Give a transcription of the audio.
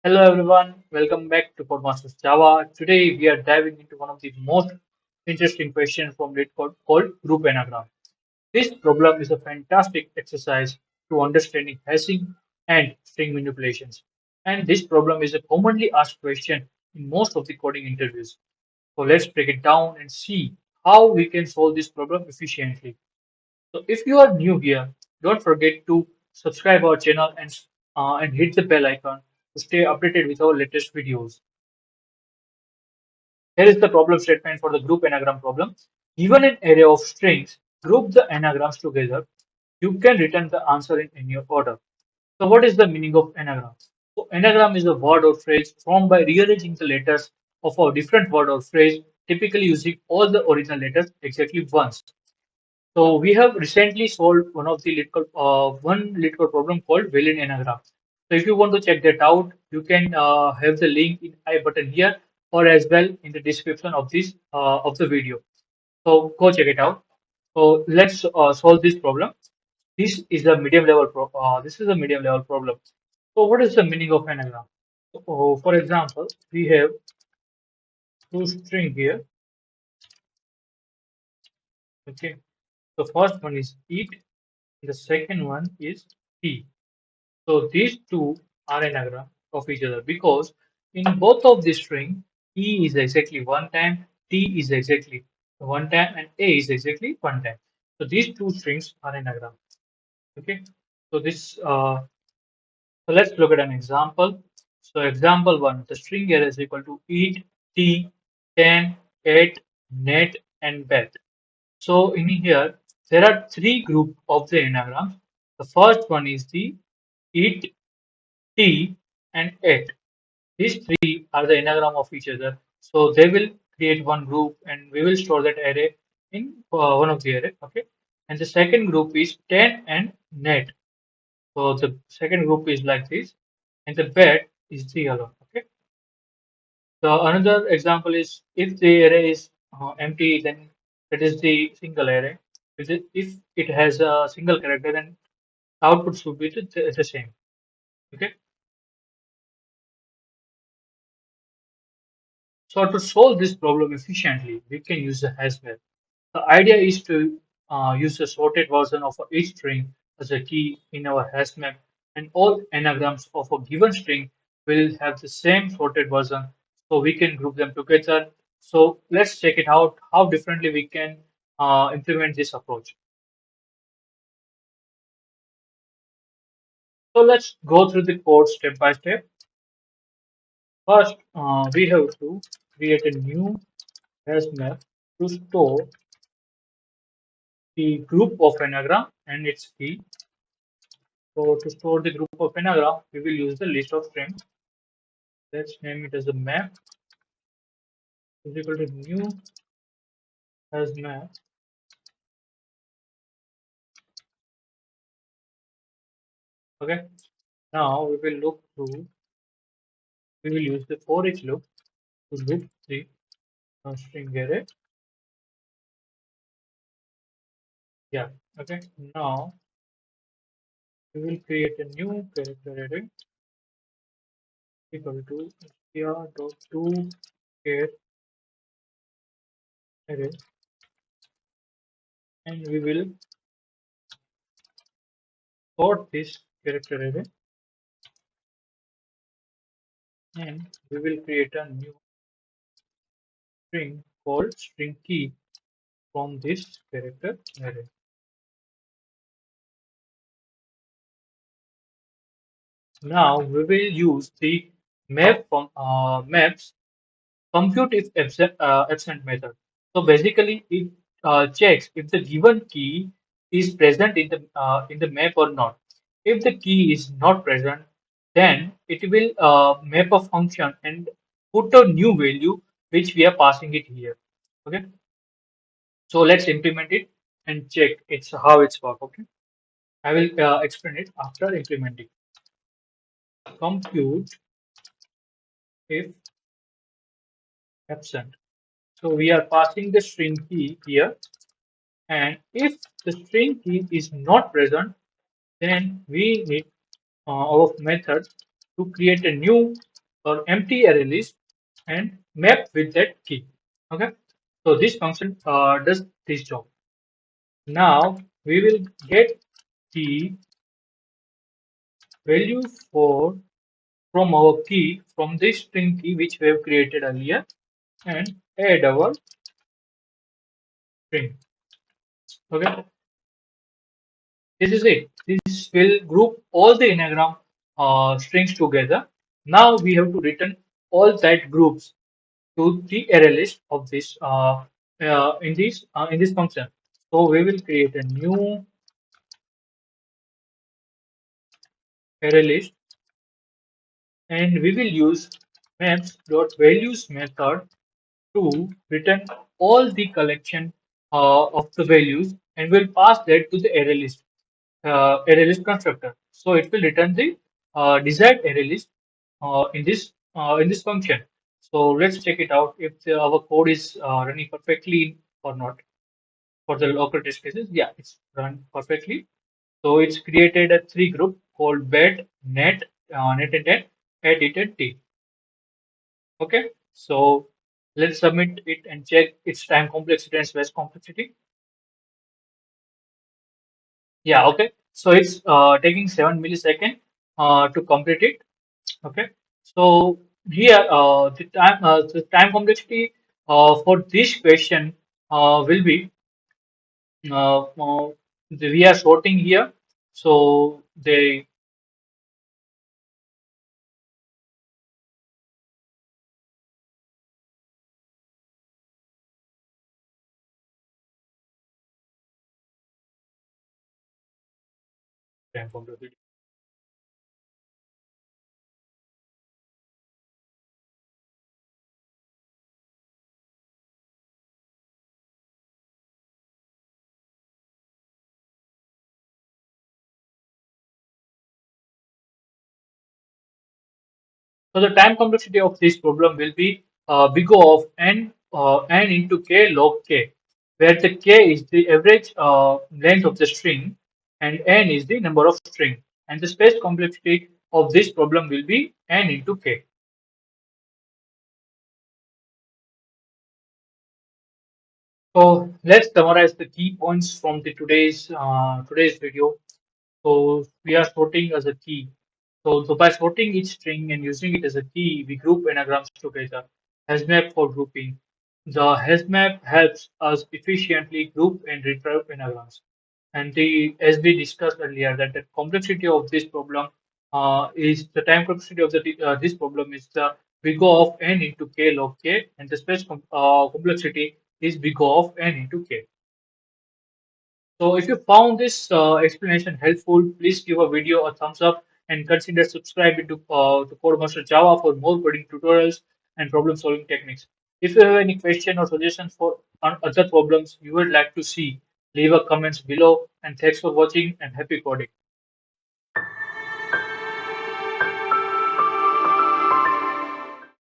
Hello everyone, welcome back to Codemasters Java. Today we are diving into one of the most interesting questions from LeetCode called group anagram. This problem is a fantastic exercise to understanding hashing and string manipulations. And this problem is a commonly asked question in most of the coding interviews. So let's break it down and see how we can solve this problem efficiently. So if you are new here, don't forget to subscribe our channel and hit the bell icon to stay updated with our latest videos. Here is the problem statement for the group anagram problem. Given an array of strings, group the anagrams together. You can return the answer in any order. So what is the meaning of anagram? So anagram is a word or phrase formed by rearranging the letters of a different word or phrase, typically using all the original letters exactly once. So we have recently solved one LeetCode problem called valid anagram. So if you want to check that out, you can have the link in I button here or as well in the description of this of the video. So go check it out. So let's solve this problem. This is a medium level problem. So what is the meaning of anagram? So, for example, we have two string here. Okay. The first one is eat. The second one is tea. So these two are an anagram of each other because in both of the string, E is exactly one time, T is exactly one time, and A is exactly one time. So these two strings are an anagram. Okay. So let's look at an example. So example one, the string here is equal to eat, tea, ten, eight, net, and bet. So in here, there are three groups of the anagrams. The first one is the eat, T, and 8. These three are the anagram of each other. So they will create one group and we will store that array in one of the array. Okay. And the second group is 10 and net. So the second group is like this. And the bed is the alone. Okay. So another example is if the array is empty, then it is the single array. If it has a single character, then output should be the same. Okay. So to solve this problem efficiently, we can use a hash map. The idea is to use a sorted version of each string as a key in our hash map, and all anagrams of a given string will have the same sorted version, so we can group them together. So let's check it out how differently we can implement this approach. So let's go through the code step by step. First, we have to create a new hash map to store the group of anagram and its key. So to store the group of anagram, we will use the list of strings. Let's name it as a map is equal to new as map. Okay. Now we will use the for each loop to loop the string array. Yeah. Okay. Now we will create a new character array equal to str.to char array, and we will sort this character array, and we will create a new string called string key from this character array. Now we will use the maps compute if absent method. So basically, it checks if the given key is present in the map or not. If the key is not present, then it will map a function and put a new value which we are passing it here. Okay. So let's implement it and check it's how it's work. Okay. I will explain it after implementing. Compute if absent. So we are passing the string key here, and if the string key is not present, then we need our method to create a new or empty array list and map with that key. Okay, so this function does this job. Now we will get the value for from our key from this string key which we have created earlier and add our string. Okay, this is it. This will group all the anagram strings together. Now we have to return all that groups to the array list of this in this function. So we will create a new array list and we will use maps.values method to return all the collection of the values and we'll pass that to the array list constructor. So it will return the desired array list in this function. So let's check it out if our code is running perfectly or not. For the local test cases, yeah, it's run perfectly. So it's created a three group called bed, net and net, edit and t. Okay, so let's submit it and check its time complexity and space complexity. Yeah, okay. So it's taking 7 milliseconds to complete it. Okay. So here the time complexity for this question will be we are sorting here. So the time complexity. So the time complexity of this problem will be big O of n into k log k, where the k is the average length of the string and n is the number of string, and the space complexity of this problem will be n into k. So let's summarize the key points from the today's video. So we are sorting as a key. So by sorting each string and using it as a key, we group anagrams together. Hasmap for grouping. The hasmap helps us efficiently group and retrieve anagrams. And as we discussed earlier, that the complexity of this problem is the time complexity of this problem is the big O of n into k log k, and the space complexity is big O of n into k. So if you found this explanation helpful, please give a video a thumbs up and consider subscribing to Codemaster Java for more coding tutorials and problem solving techniques. If you have any question or suggestions for other problems you would like to see, leave a comments below and thanks for watching and happy coding.